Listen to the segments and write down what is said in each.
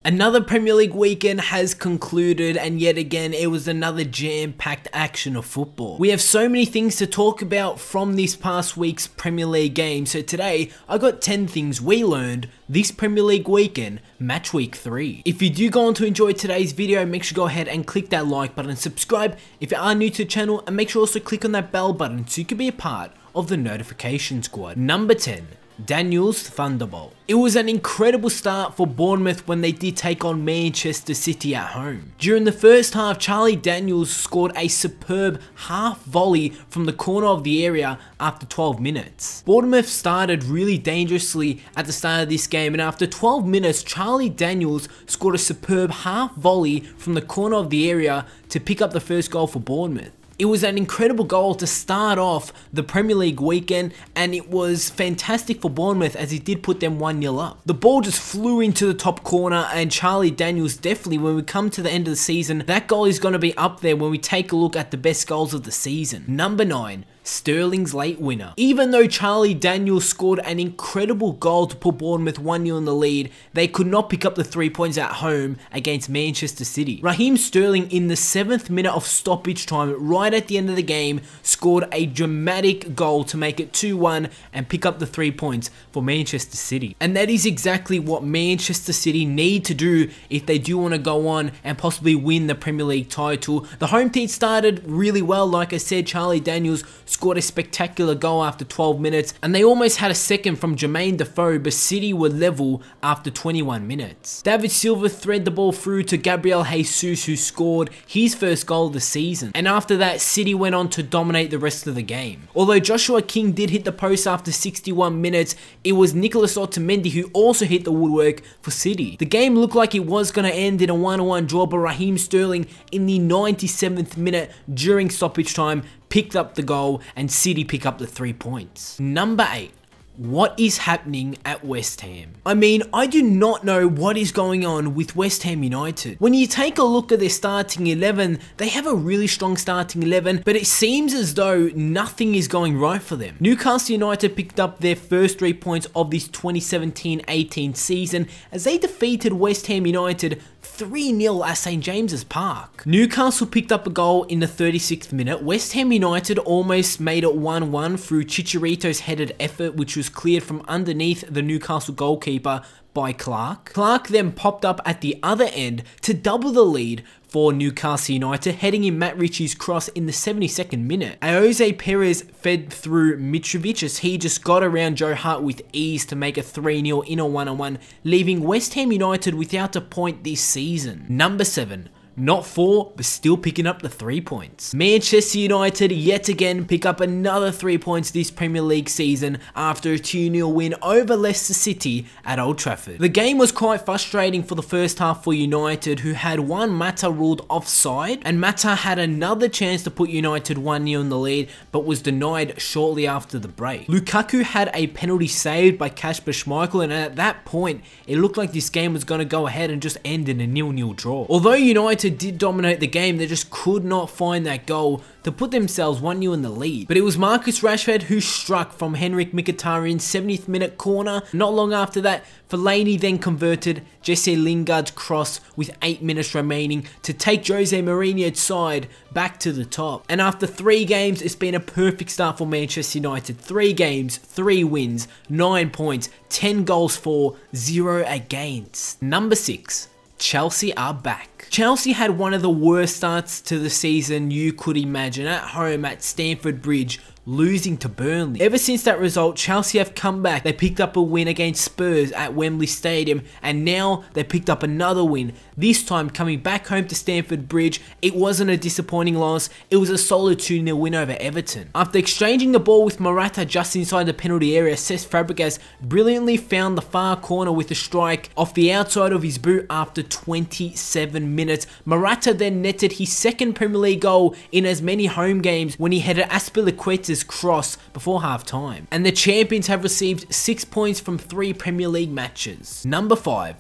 Another Premier League weekend has concluded, and yet again it was another jam-packed action of football. We have so many things to talk about from this past week's Premier League game, so today I got 10 things we learned this Premier League weekend, match week 3. If you do go on to enjoy today's video, make sure to go ahead and click that like button and subscribe if you are new to the channel, and make sure also click on that bell button so you can be a part of the notification squad. Number 10. Daniels Thunderbolt. It was an incredible start for Bournemouth when they did take on Manchester City at home. During the first half, Charlie Daniels scored a superb half volley from the corner of the area after 12 minutes. Bournemouth started really dangerously at the start of this game, and after 12 minutes, Charlie Daniels scored a superb half volley from the corner of the area to pick up the first goal for Bournemouth. It was an incredible goal to start off the Premier League weekend, and it was fantastic for Bournemouth as it did put them 1-0 up. The ball just flew into the top corner, and Charlie Daniels definitely, when we come to the end of the season, that goal is going to be up there when we take a look at the best goals of the season. Number 9. Sterling's late winner. Even though Charlie Daniels scored an incredible goal to put Bournemouth 1-0 in the lead, they could not pick up the 3 points at home against Manchester City. Raheem Sterling, in the 7th minute of stoppage time, right at the end of the game, scored a dramatic goal to make it 2-1 and pick up the 3 points for Manchester City. And that is exactly what Manchester City need to do if they do want to go on and possibly win the Premier League title. The home team started really well. Like I said, Charlie Daniels scored a spectacular goal after 12 minutes, and they almost had a second from Jermaine Defoe, but City were level after 21 minutes. David Silva threaded the ball through to Gabriel Jesus, who scored his first goal of the season, and after that City went on to dominate the rest of the game. Although Joshua King did hit the post after 61 minutes, it was Nicolas Otamendi who also hit the woodwork for City. The game looked like it was going to end in a 1-1 draw, but Raheem Sterling in the 97th minute during stoppage time picked up the goal, and City pick up the 3 points. Number 8. What is happening at West Ham? I mean, I do not know what is going on with West Ham United. When you take a look at their starting 11, they have a really strong starting 11, but it seems as though nothing is going right for them. Newcastle United picked up their first 3 points of this 2017-18 season as they defeated West Ham United 3-0 at St James's Park. Newcastle picked up a goal in the 36th minute. West Ham United almost made it 1-1 through Chicharito's headed effort, which was cleared from underneath the Newcastle goalkeeper by Clark. Clark then popped up at the other end to double the lead for Newcastle United, heading in Matt Ritchie's cross in the 72nd minute. Jose Perez fed through Mitrovic as he just got around Joe Hart with ease to make a 3-0 in a 1-1, leaving West Ham United without a point this season. Number 7. Not 4, but still picking up the 3 points. Manchester United yet again pick up another 3 points this Premier League season after a 2-0 win over Leicester City at Old Trafford. The game was quite frustrating for the first half for United, who had one Mata ruled offside, and Mata had another chance to put United 1-0 in the lead, but was denied shortly after the break. Lukaku had a penalty saved by Kasper Schmeichel, and at that point, it looked like this game was going to go ahead and just end in a 0-0 draw. Although United did dominate the game, they just could not find that goal to put themselves 1-0 in the lead. But it was Marcus Rashford who struck from Henrik Mkhitaryan's 70th minute corner. Not long after that, Fellaini then converted Jesse Lingard's cross with 8 minutes remaining to take Jose Mourinho's side back to the top. And after 3 games, it's been a perfect start for Manchester United. 3 games, 3 wins, 9 points, 10 goals for, 0 against. Number 6. Chelsea are back. Chelsea had one of the worst starts to the season you could imagine, at home at Stamford Bridge, losing to Burnley. Ever since that result, Chelsea have come back. They picked up a win against Spurs at Wembley Stadium, and now they picked up another win, this time coming back home to Stamford Bridge. It wasn't a disappointing loss, it was a solid 2-0 win over Everton. After exchanging the ball with Morata just inside the penalty area, Cesc Fabregas brilliantly found the far corner with a strike off the outside of his boot after 27 minutes. Morata then netted his second Premier League goal in as many home games when he headed Azpilicueta's cross before half time. And the champions have received 6 points from 3 Premier League matches. Number 5.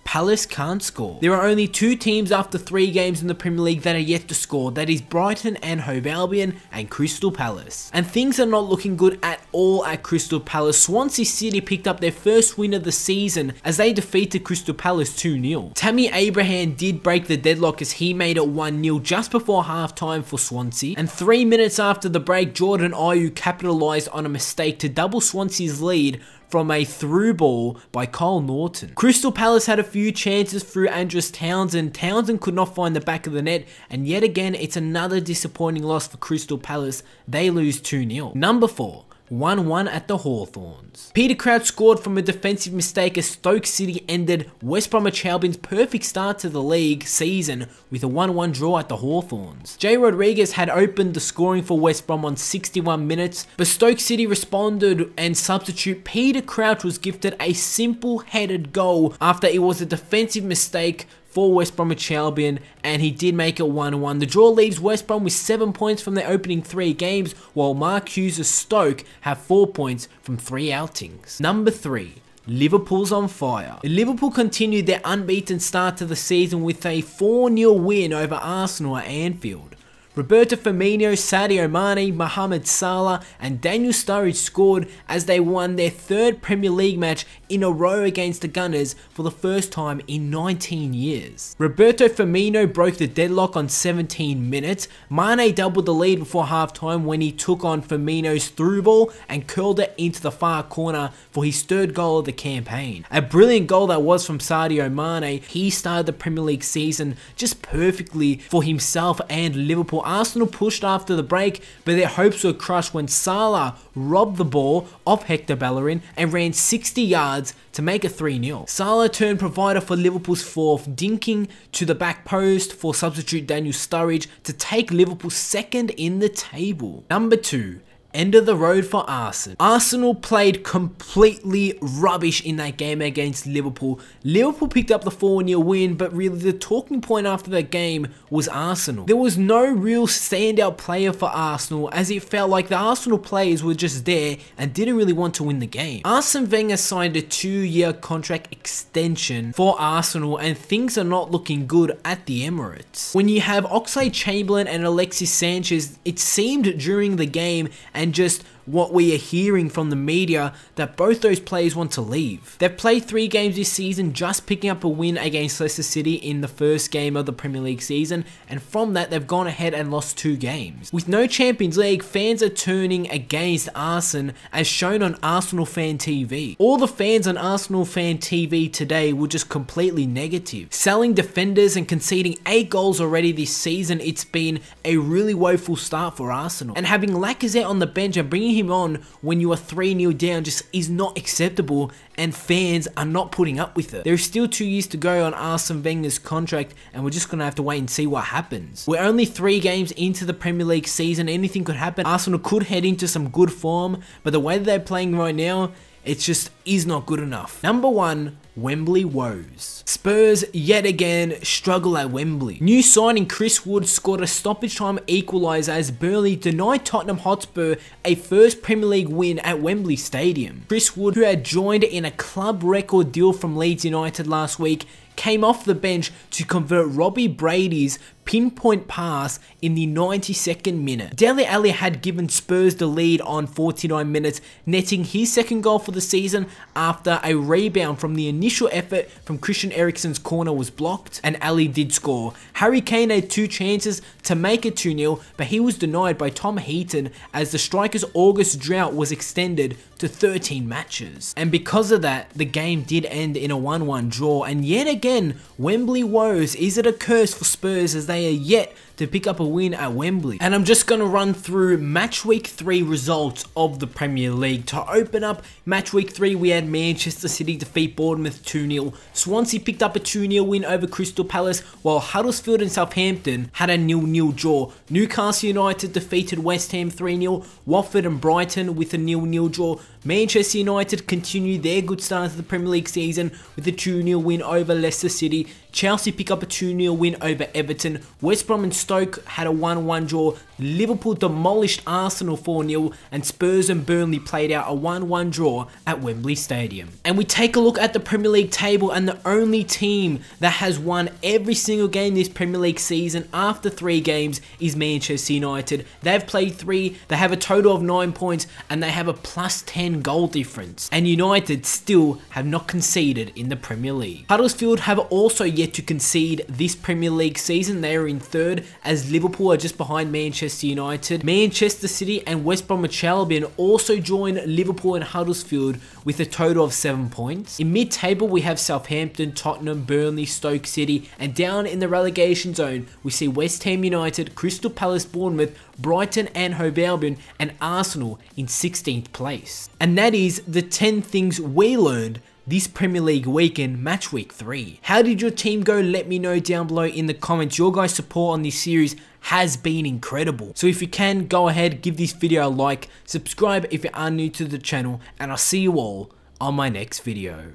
Palace can't score. There are only 2 teams after 3 games in the Premier League that are yet to score, that is Brighton and Hove Albion and Crystal Palace. And things are not looking good at all at Crystal Palace. Swansea City picked up their first win of the season as they defeated Crystal Palace 2-0. Tammy Abraham did break the deadlock as he made it 1-0 just before half time for Swansea, and 3 minutes after the break, Jordan Ayew capitalised on a mistake to double Swansea's lead from a through ball by Kyle Norton. Crystal Palace had a few chances through Andros Townsend. Townsend could not find the back of the net, and yet again it's another disappointing loss for Crystal Palace. They lose 2-0. Number 4. 1-1 at the Hawthorns. Peter Crouch scored from a defensive mistake as Stoke City ended West Bromwich Albion's perfect start to the league season with a 1-1 draw at the Hawthorns. Jay Rodriguez had opened the scoring for West Brom on 61 minutes, but Stoke City responded and substitute Peter Crouch was gifted a simple headed goal after it was a defensive mistake for West Bromwich Albion, and he did make it 1-1. The draw leaves West Brom with 7 points from their opening 3 games, while Mark Hughes' Stoke have 4 points from 3 outings. Number 3. Liverpool's on fire. Liverpool continued their unbeaten start to the season with a 4-0 win over Arsenal at Anfield. Roberto Firmino, Sadio Mane, Mohamed Salah and Daniel Sturridge scored as they won their 3rd Premier League match in a row against the Gunners for the first time in 19 years. Roberto Firmino broke the deadlock on 17 minutes. Mane doubled the lead before half time when he took on Firmino's through ball and curled it into the far corner for his 3rd goal of the campaign. A brilliant goal that was from Sadio Mane. He started the Premier League season just perfectly for himself and Liverpool. Arsenal pushed after the break, but their hopes were crushed when Salah robbed the ball off Hector Bellerin and ran 60 yards to make it 3-0. Salah turned provider for Liverpool's 4th, dinking to the back post for substitute Daniel Sturridge to take Liverpool 2nd in the table. Number 2. End of the road for Arsenal. Arsenal played completely rubbish in that game against Liverpool. Liverpool picked up the 4-0 win, but really the talking point after that game was Arsenal. There was no real standout player for Arsenal, as it felt like the Arsenal players were just there and didn't really want to win the game. Arsene Wenger signed a 2-year contract extension for Arsenal, and things are not looking good at the Emirates. When you have Oxlade-Chamberlain and Alexis Sanchez, it seemed during the game and just what we are hearing from the media that both those players want to leave. They've played 3 games this season, just picking up a win against Leicester City in the first game of the Premier League season, and from that they've gone ahead and lost 2 games. With no Champions League, fans are turning against Arsene as shown on Arsenal Fan TV. All the fans on Arsenal Fan TV today were just completely negative. Selling defenders and conceding 8 goals already this season, it's been a really woeful start for Arsenal. And having Lacazette on the bench and bringing him on when you are 3-0 down just is not acceptable, and fans are not putting up with it. There's still 2 years to go on Arsene Wenger's contract, and we're just going to have to wait and see what happens. We're only 3 games into the Premier League season. Anything could happen. Arsenal could head into some good form, but the way that they're playing right now, it just is not good enough. Number 1. Wembley woes. Spurs yet again struggle at Wembley. New signing Chris Wood scored a stoppage time equaliser as Burnley denied Tottenham Hotspur a first Premier League win at Wembley Stadium. Chris Wood, who had joined in a club record deal from Leeds United last week, came off the bench to convert Robbie Brady's pinpoint pass in the 92nd minute. Dele Alli had given Spurs the lead on 49 minutes, netting his 2nd goal for the season after a rebound from the initial effort from Christian Eriksen's corner was blocked, and Alli did score. Harry Kane had 2 chances to make it 2-0, but he was denied by Tom Heaton as the striker's August drought was extended to 13 matches. And because of that, the game did end in a 1-1 draw, and yet again, Wembley woes. Is it a curse for Spurs as they are yet to pick up a win at Wembley? And I'm just going to run through match week 3 results of the Premier League. To open up match week 3, we had Manchester City defeat Bournemouth 2-0. Swansea picked up a 2-0 win over Crystal Palace, while Huddersfield and Southampton had a 0-0 draw. Newcastle United defeated West Ham 3-0. Watford and Brighton with a 0-0 draw. Manchester United continue their good start to the Premier League season with a 2-0 win over Leicester City. Chelsea pick up a 2-0 win over Everton. West Brom and Stoke had a 1-1 draw. Liverpool demolished Arsenal 4-0, and Spurs and Burnley played out a 1-1 draw at Wembley Stadium. And we take a look at the Premier League table, and the only team that has won every single game this Premier League season after 3 games is Manchester United. They've played 3, they have a total of 9 points, and they have a plus 10 goal difference. And United still have not conceded in the Premier League. Huddersfield have also yet to concede this Premier League season. They are in 3rd, as Liverpool are just behind Manchester United. Manchester City and West Bromwich Albion also join Liverpool and Huddersfield with a total of 7 points. In mid-table we have Southampton, Tottenham, Burnley, Stoke City, and down in the relegation zone we see West Ham United, Crystal Palace, Bournemouth, Brighton and Hove Albion, and Arsenal in 16th place. And that is the 10 things we learned this Premier League weekend, match week 3. How did your team go? Let me know down below in the comments. Your guys' support on this series has been incredible. So if you can, go ahead, give this video a like, subscribe if you are new to the channel, and I'll see you all on my next video.